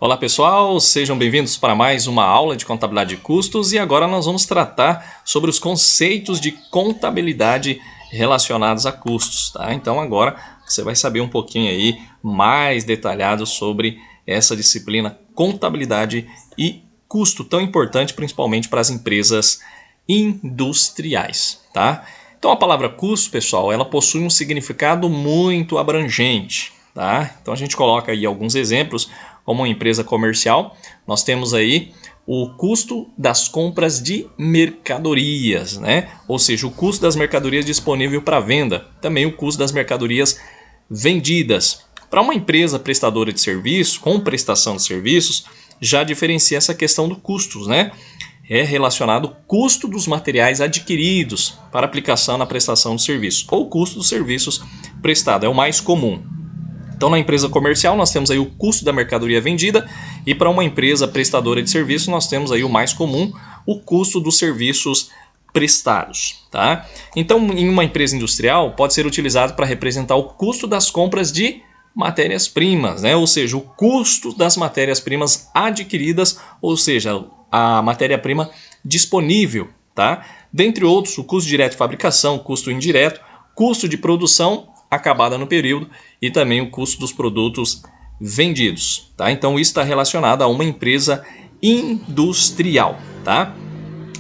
Olá pessoal, sejam bem-vindos para mais uma aula de contabilidade de custos e agora nós vamos tratar sobre os conceitos de contabilidade relacionados a custos, tá? Então agora você vai saber um pouquinho aí mais detalhado sobre essa disciplina contabilidade e custo tão importante principalmente para as empresas industriais, tá? Então a palavra custo, pessoal, ela possui um significado muito abrangente, tá? Então a gente coloca aí alguns exemplos. Como uma empresa comercial, nós temos aí o custo das compras de mercadorias, né? Ou seja, o custo das mercadorias disponível para venda, também o custo das mercadorias vendidas. Para uma empresa prestadora de serviço, com prestação de serviços, já diferencia essa questão do custos, né? É relacionado ao custo dos materiais adquiridos para aplicação na prestação de serviço, ou custo dos serviços prestados, é o mais comum. Então, na empresa comercial, nós temos aí o custo da mercadoria vendida e para uma empresa prestadora de serviço, nós temos aí o mais comum, o custo dos serviços prestados, tá? Então, em uma empresa industrial, pode ser utilizado para representar o custo das compras de matérias-primas, né? Ou seja, o custo das matérias-primas adquiridas, ou seja, a matéria-prima disponível, tá? Dentre outros, o custo direto de fabricação, custo indireto, custo de produção acabada no período e também o custo dos produtos vendidos, tá? Então isso está relacionado a uma empresa industrial, tá?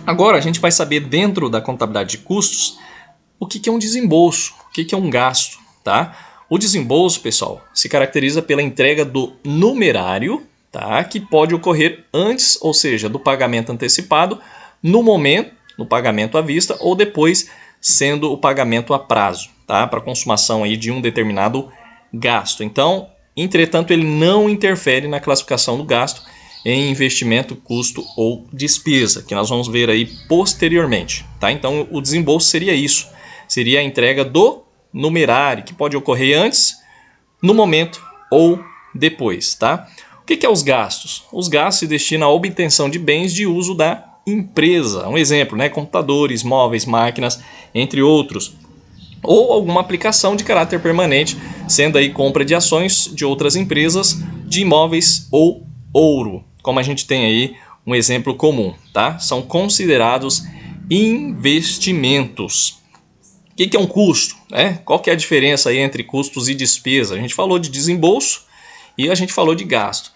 Agora a gente vai saber dentro da contabilidade de custos o que é um desembolso, o que é um gasto, tá? O desembolso, pessoal, se caracteriza pela entrega do numerário, tá? Que pode ocorrer antes, ou seja, do pagamento antecipado, no momento, no pagamento à vista ou depois, sendo o pagamento a prazo, tá? Para consumação aí de um determinado gasto. Então, entretanto, ele não interfere na classificação do gasto em investimento, custo ou despesa, que nós vamos ver aí posteriormente, tá? Então, o desembolso seria isso, seria a entrega do numerário, que pode ocorrer antes, no momento ou depois, tá? O que é os gastos? Os gastos se destinam à obtenção de bens de uso da empresa. Um exemplo, né? Computadores, móveis, máquinas, entre outros. Ou alguma aplicação de caráter permanente, sendo aí compra de ações de outras empresas, de imóveis ou ouro, como a gente tem aí um exemplo comum, tá? São considerados investimentos. O que é um custo, né? Qual que é a diferença aí entre custos e despesa? A gente falou de desembolso e a gente falou de gasto.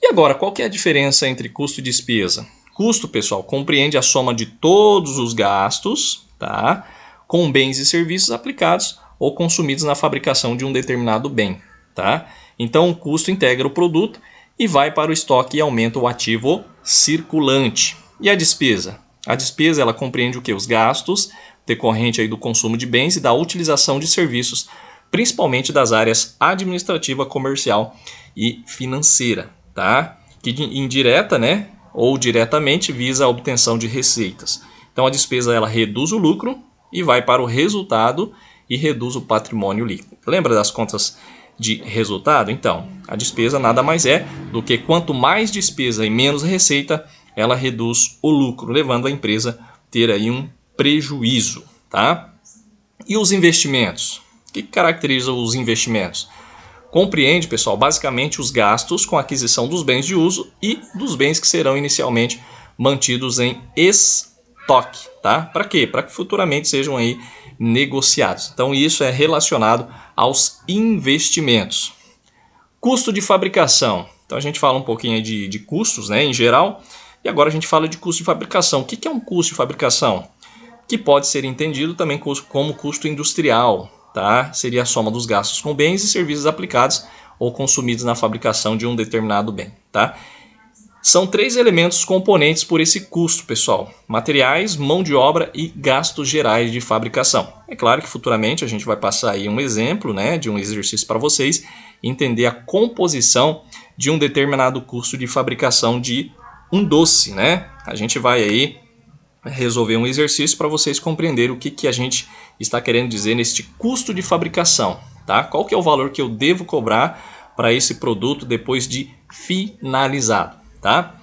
E agora, qual que é a diferença entre custo e despesa? Custo, pessoal, compreende a soma de todos os gastos, tá? Com bens e serviços aplicados ou consumidos na fabricação de um determinado bem, tá? Então, o custo integra o produto e vai para o estoque e aumenta o ativo circulante. E a despesa? A despesa, ela compreende o que? Os gastos decorrente aí do consumo de bens e da utilização de serviços, principalmente das áreas administrativa, comercial e financeira, tá? Que indireta, né? Ou diretamente visa a obtenção de receitas. Então a despesa ela reduz o lucro e vai para o resultado e reduz o patrimônio líquido. Lembra das contas de resultado? Então, a despesa nada mais é do que quanto mais despesa e menos receita, ela reduz o lucro, levando a empresa a ter aí um prejuízo, tá? E os investimentos? O que caracteriza os investimentos? Compreende, pessoal, basicamente os gastos com a aquisição dos bens de uso e dos bens que serão inicialmente mantidos em estoque, tá? Para quê? Para que futuramente sejam aí negociados. Então isso é relacionado aos investimentos. Custo de fabricação. Então a gente fala um pouquinho aí de custos, né, em geral, e agora a gente fala de custo de fabricação. O que é um custo de fabricação? Que pode ser entendido também como custo industrial, tá? Seria a soma dos gastos com bens e serviços aplicados ou consumidos na fabricação de um determinado bem, tá? São 3 elementos componentes por esse custo, pessoal: materiais, mão de obra e gastos gerais de fabricação. É claro que futuramente a gente vai passar aí um exemplo, né, de um exercício para vocês entender a composição de um determinado custo de fabricação de um doce, né? A gente vai aí resolver um exercício para vocês compreenderem o que a gente está querendo dizer neste custo de fabricação, tá? Qual que é o valor que eu devo cobrar para esse produto depois de finalizado, tá?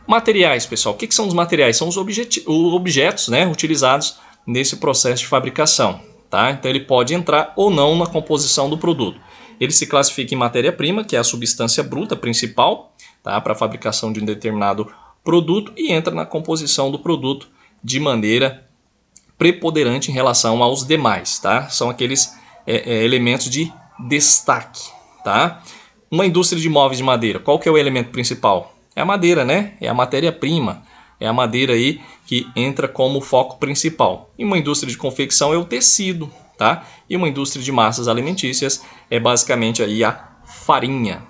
Materiais, pessoal. O que são os materiais? São os objetos, né, utilizados nesse processo de fabricação, tá? Então ele pode entrar ou não na composição do produto. Ele se classifica em matéria-prima, que é a substância bruta principal, tá? Para a fabricação de um determinado produto e entra na composição do produto de maneira preponderante em relação aos demais, tá? São aqueles elementos de destaque, tá? Uma indústria de móveis de madeira, qual que é o elemento principal? É a madeira, né? É a matéria-prima, é a madeira aí que entra como foco principal. E uma indústria de confecção é o tecido, tá? E uma indústria de massas alimentícias é basicamente aí a farinha.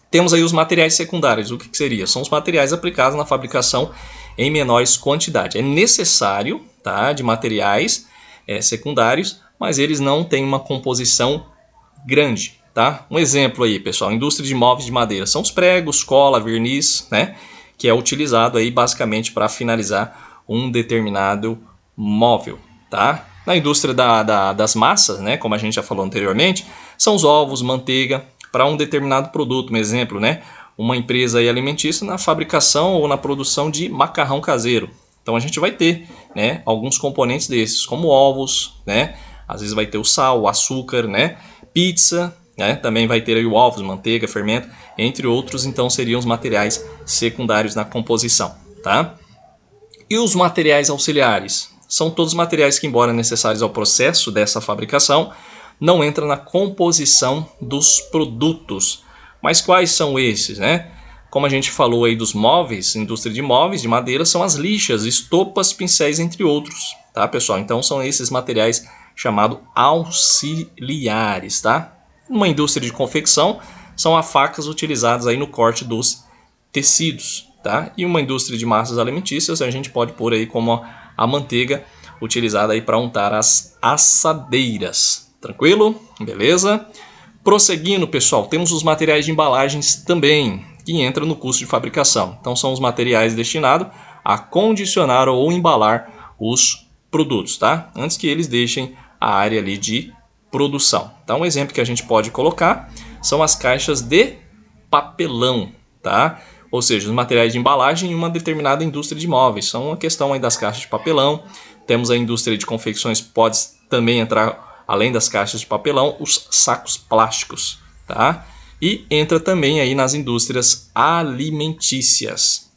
Temos aí os materiais secundários. O que seria? São os materiais aplicados na fabricação em menores quantidades. É necessário, tá, de materiais secundários, mas eles não têm uma composição grande. Tá? Um exemplo aí, pessoal, indústria de móveis de madeira. São os pregos, cola, verniz, né, que é utilizado aí basicamente para finalizar um determinado móvel. Tá? Na indústria das massas, né, como a gente já falou anteriormente, são os ovos, manteiga, para um determinado produto. Um exemplo, né, uma empresa aí alimentícia na fabricação ou na produção de macarrão caseiro. Então a gente vai ter, né, alguns componentes desses, como ovos, né, às vezes vai ter o sal, o açúcar, né, pizza, né, também vai ter aí o ovos, manteiga, fermento, entre outros. Então seriam os materiais secundários na composição, tá? E os materiais auxiliares? São todos materiais que, embora necessários ao processo dessa fabricação, não entram na composição dos produtos. Mas quais são esses, né? Como a gente falou aí dos móveis, indústria de móveis de madeira, são as lixas, estopas, pincéis, entre outros, tá, pessoal? Então são esses materiais chamados auxiliares, tá? Uma indústria de confecção são as facas utilizadas aí no corte dos tecidos, tá? E uma indústria de massas alimentícias a gente pode pôr aí como a manteiga utilizada aí para untar as assadeiras. Tranquilo? Beleza? Prosseguindo, pessoal, temos os materiais de embalagens também, que entram no custo de fabricação. Então são os materiais destinados a condicionar ou embalar os produtos, tá? Antes que eles deixem a área ali de produção. Então um exemplo que a gente pode colocar são as caixas de papelão, tá? Ou seja, os materiais de embalagem em uma determinada indústria de móveis. São uma questão aí das caixas de papelão. Temos a indústria de confecções, pode também entrar, além das caixas de papelão, os sacos plásticos, tá? E entra também aí nas indústrias alimentícias.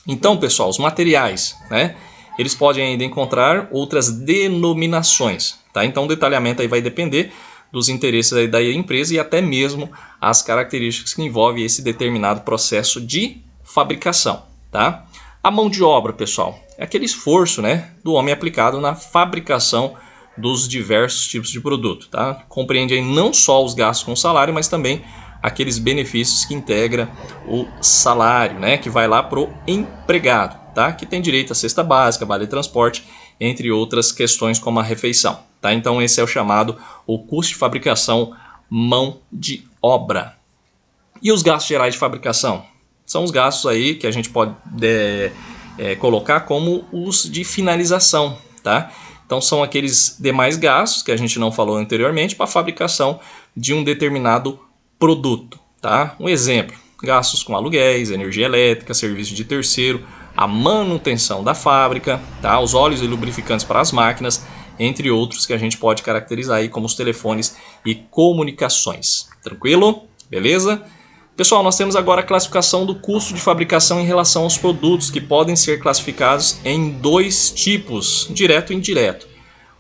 Então, pessoal, os materiais, né? Eles podem ainda encontrar outras denominações, tá? Então o detalhamento aí vai depender dos interesses aí da empresa e até mesmo as características que envolvem esse determinado processo de fabricação, tá? A mão de obra, pessoal, é aquele esforço, né, do homem aplicado na fabricação dos diversos tipos de produto, tá? Compreende aí não só os gastos com salário, mas também aqueles benefícios que integra o salário, né, que vai lá pro empregado, tá? Que tem direito à cesta básica, vale transporte, entre outras questões como a refeição, tá? Então esse é o chamado o custo de fabricação mão de obra. E os gastos gerais de fabricação? São os gastos aí que a gente pode colocar como os de finalização, tá? Então são aqueles demais gastos que a gente não falou anteriormente para a fabricação de um determinado produto, tá? Um exemplo, gastos com aluguéis, energia elétrica, serviço de terceiro, a manutenção da fábrica, tá? Os óleos e lubrificantes para as máquinas, entre outros que a gente pode caracterizar aí como os telefones e comunicações. Tranquilo? Beleza? Pessoal, nós temos agora a classificação do custo de fabricação em relação aos produtos, que podem ser classificados em dois tipos, direto e indireto.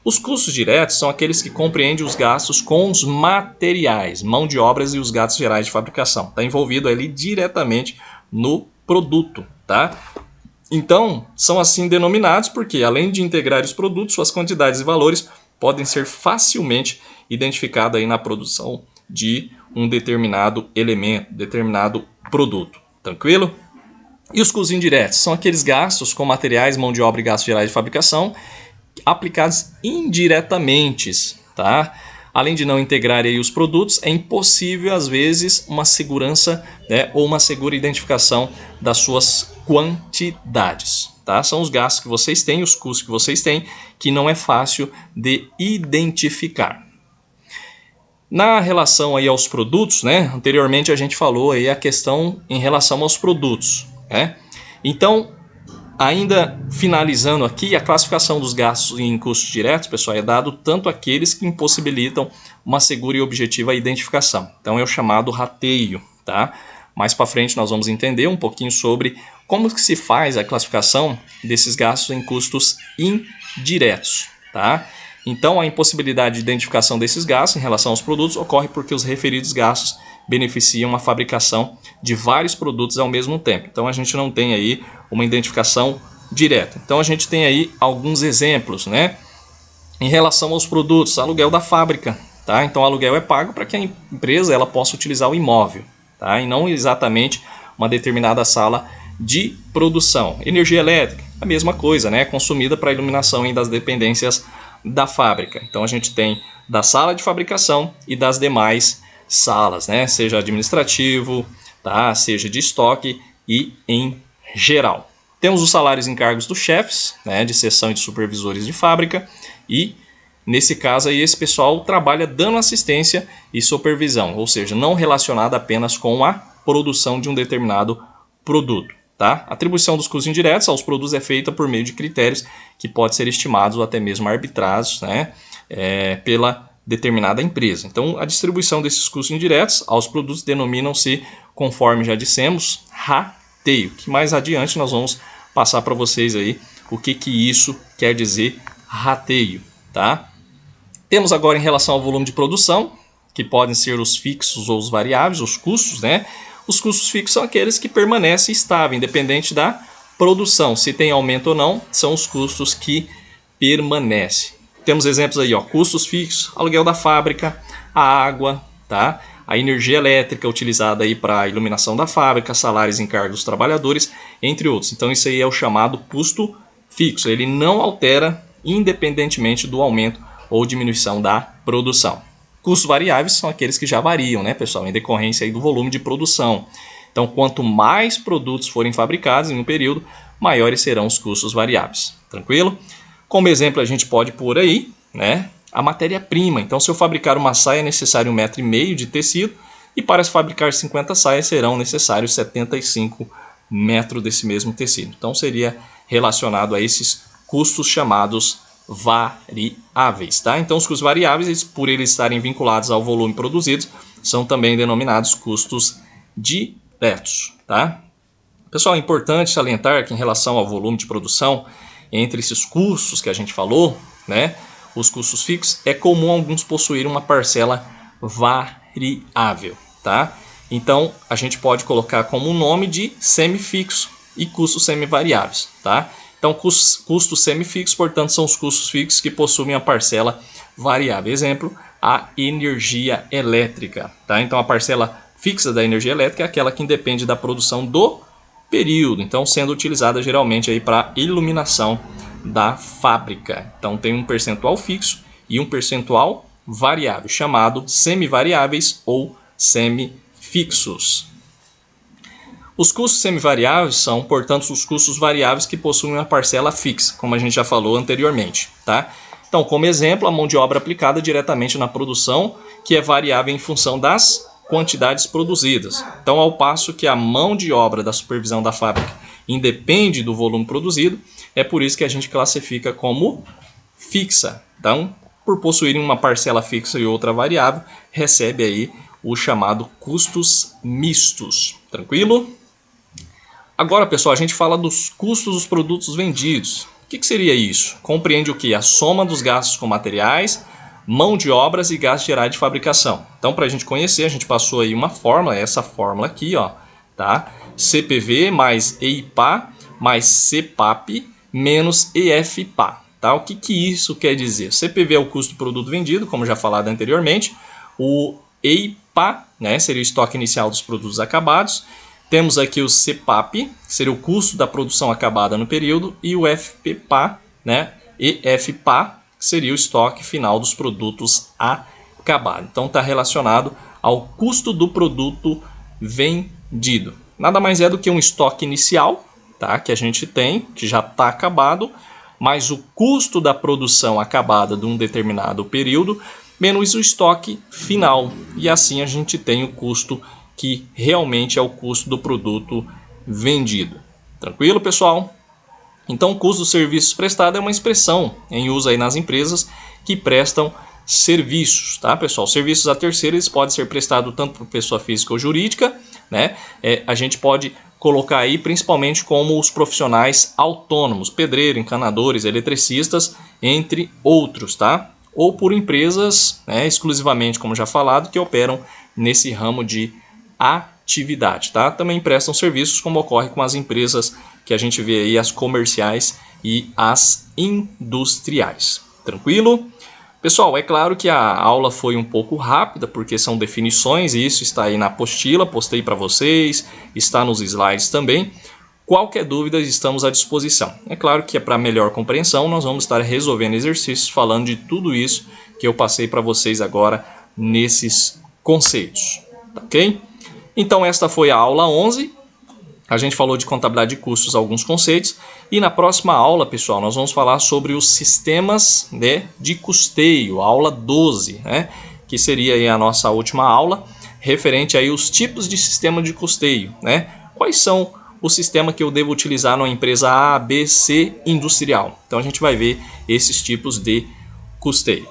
Os custos diretos são aqueles que compreendem os gastos com os materiais, mão de obras e os gastos gerais de fabricação. Está envolvido ali diretamente no produto, tá? Então, são assim denominados porque, além de integrar os produtos, suas quantidades e valores podem ser facilmente identificados aí na produção de um determinado elemento, determinado produto. Tranquilo? E os custos indiretos são aqueles gastos com materiais, mão de obra e gastos gerais de fabricação aplicados indiretamente, tá? Além de não integrar aí os produtos, é impossível às vezes uma segurança, né, ou uma segura identificação das suas quantidades, tá? São os gastos que vocês têm, os custos que vocês têm, que não é fácil de identificar. Na relação aí aos produtos, né? Anteriormente a gente falou aí a questão em relação aos produtos, né? Então, ainda finalizando aqui, a classificação dos gastos em custos diretos, pessoal, é dado tanto aqueles que impossibilitam uma segura e objetiva identificação. Então é o chamado rateio, tá? Mais para frente nós vamos entender um pouquinho sobre como que se faz a classificação desses gastos em custos indiretos, tá? Então, a impossibilidade de identificação desses gastos em relação aos produtos ocorre porque os referidos gastos beneficiam a fabricação de vários produtos ao mesmo tempo. Então, a gente não tem aí uma identificação direta. Então, a gente tem aí alguns exemplos, né? Em relação aos produtos, aluguel da fábrica, tá? Então, o aluguel é pago para que a empresa ela possa utilizar o imóvel, tá? E não exatamente uma determinada sala de produção. Energia elétrica, a mesma coisa, né? Consumida para a iluminação das dependências da fábrica. Então a gente tem da sala de fabricação e das demais salas, né? Seja administrativo, tá? Seja de estoque e em geral. Temos os salários e encargos dos chefes, né? De seção e de supervisores de fábrica, e nesse caso aí esse pessoal trabalha dando assistência e supervisão, ou seja, não relacionada apenas com a produção de um determinado produto. Tá? A atribuição dos custos indiretos aos produtos é feita por meio de critérios que podem ser estimados ou até mesmo arbitrados, né, pela determinada empresa. Então, a distribuição desses custos indiretos aos produtos denominam-se, conforme já dissemos, rateio, que mais adiante nós vamos passar para vocês aí o que isso quer dizer rateio. Tá? Temos agora em relação ao volume de produção, que podem ser os fixos ou os variáveis, os custos, né? Os custos fixos são aqueles que permanecem estáveis, independente da produção. Se tem aumento ou não, são os custos que permanecem. Temos exemplos aí, ó, custos fixos, aluguel da fábrica, a água, tá? A energia elétrica utilizada aí para a iluminação da fábrica, salários e encargos dos trabalhadores, entre outros. Então isso aí é o chamado custo fixo. Ele não altera independentemente do aumento ou diminuição da produção. Custos variáveis são aqueles que já variam, né, pessoal, em decorrência aí do volume de produção. Então, quanto mais produtos forem fabricados em um período, maiores serão os custos variáveis. Tranquilo? Como exemplo, a gente pode pôr aí, né, a matéria-prima. Então, se eu fabricar uma saia, é necessário 1,5 m de tecido, e para fabricar 50 saias serão necessários 75 metros desse mesmo tecido. Então, seria relacionado a esses custos chamados variáveis, tá? Então, os custos variáveis, por eles estarem vinculados ao volume produzido, são também denominados custos diretos, tá? Pessoal, é importante salientar que em relação ao volume de produção, entre esses custos que a gente falou, né, os custos fixos, é comum alguns possuírem uma parcela variável, tá? Então, a gente pode colocar como um nome de semifixo e custos semivariáveis, tá? Então, custos semifixos, portanto, são os custos fixos que possuem a parcela variável. Exemplo, a energia elétrica. Tá? Então, a parcela fixa da energia elétrica é aquela que independe da produção do período. Então, sendo utilizada geralmente aí para iluminação da fábrica. Então, tem um percentual fixo e um percentual variável, chamado semivariáveis ou semifixos. Os custos semivariáveis são, portanto, os custos variáveis que possuem uma parcela fixa, como a gente já falou anteriormente. Tá? Então, como exemplo, a mão de obra aplicada diretamente na produção, que é variável em função das quantidades produzidas. Então, ao passo que a mão de obra da supervisão da fábrica independe do volume produzido, é por isso que a gente classifica como fixa. Então, por possuírem uma parcela fixa e outra variável, recebe aí o chamado custos mistos. Tranquilo? Agora, pessoal, a gente fala dos custos dos produtos vendidos. O que seria isso? Compreende o que? A soma dos gastos com materiais, mão de obras e gastos gerais de fabricação. Então, para a gente conhecer, a gente passou aí uma fórmula, essa fórmula aqui, ó, tá? CPV mais EIPA mais CPAP menos EFPA. Tá? O que isso quer dizer? CPV é o custo do produto vendido, como já falado anteriormente. O EIPA, né, seria o estoque inicial dos produtos acabados. Temos aqui o CPAP, que seria o custo da produção acabada no período, e o FPPA, né, EFPA, que seria o estoque final dos produtos acabados. Então está relacionado ao custo do produto vendido. Nada mais é do que um estoque inicial, tá, que a gente tem, que já está acabado, mais o custo da produção acabada de um determinado período, menos o estoque final. E assim a gente tem o custo que realmente é o custo do produto vendido. Tranquilo, pessoal? Então, o custo dos serviços prestados é uma expressão em uso aí nas empresas que prestam serviços, tá, pessoal? Serviços a terceiros podem ser prestados tanto por pessoa física ou jurídica, né? A gente pode colocar aí principalmente como os profissionais autônomos, pedreiro, encanadores, eletricistas, entre outros, tá? Ou por empresas, né, exclusivamente, como já falado, que operam nesse ramo de atividade, tá? Também prestam serviços, como ocorre com as empresas que a gente vê aí, as comerciais e as industriais. Tranquilo? Pessoal, é claro que a aula foi um pouco rápida, porque são definições, e isso está aí na apostila, postei para vocês, está nos slides também. Qualquer dúvida, estamos à disposição. É claro que para melhor compreensão, nós vamos estar resolvendo exercícios, falando de tudo isso que eu passei para vocês agora nesses conceitos, ok? Então esta foi a aula 11. A gente falou de contabilidade de custos, alguns conceitos, e na próxima aula, pessoal, nós vamos falar sobre os sistemas, né, de custeio, aula 12, né, que seria aí a nossa última aula, referente aí os tipos de sistema de custeio, né, quais são o sistema que eu devo utilizar numa empresa A, B, C industrial. Então a gente vai ver esses tipos de custeio.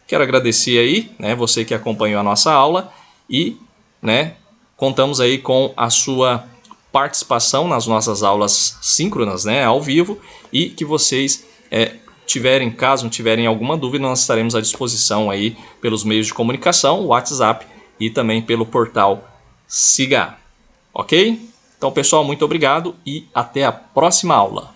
Quero agradecer aí, né, você que acompanhou a nossa aula e, né, contamos aí com a sua participação nas nossas aulas síncronas, né, ao vivo, e que vocês caso tiverem alguma dúvida, nós estaremos à disposição aí pelos meios de comunicação, WhatsApp e também pelo portal Siga. Ok? Então, pessoal, muito obrigado e até a próxima aula.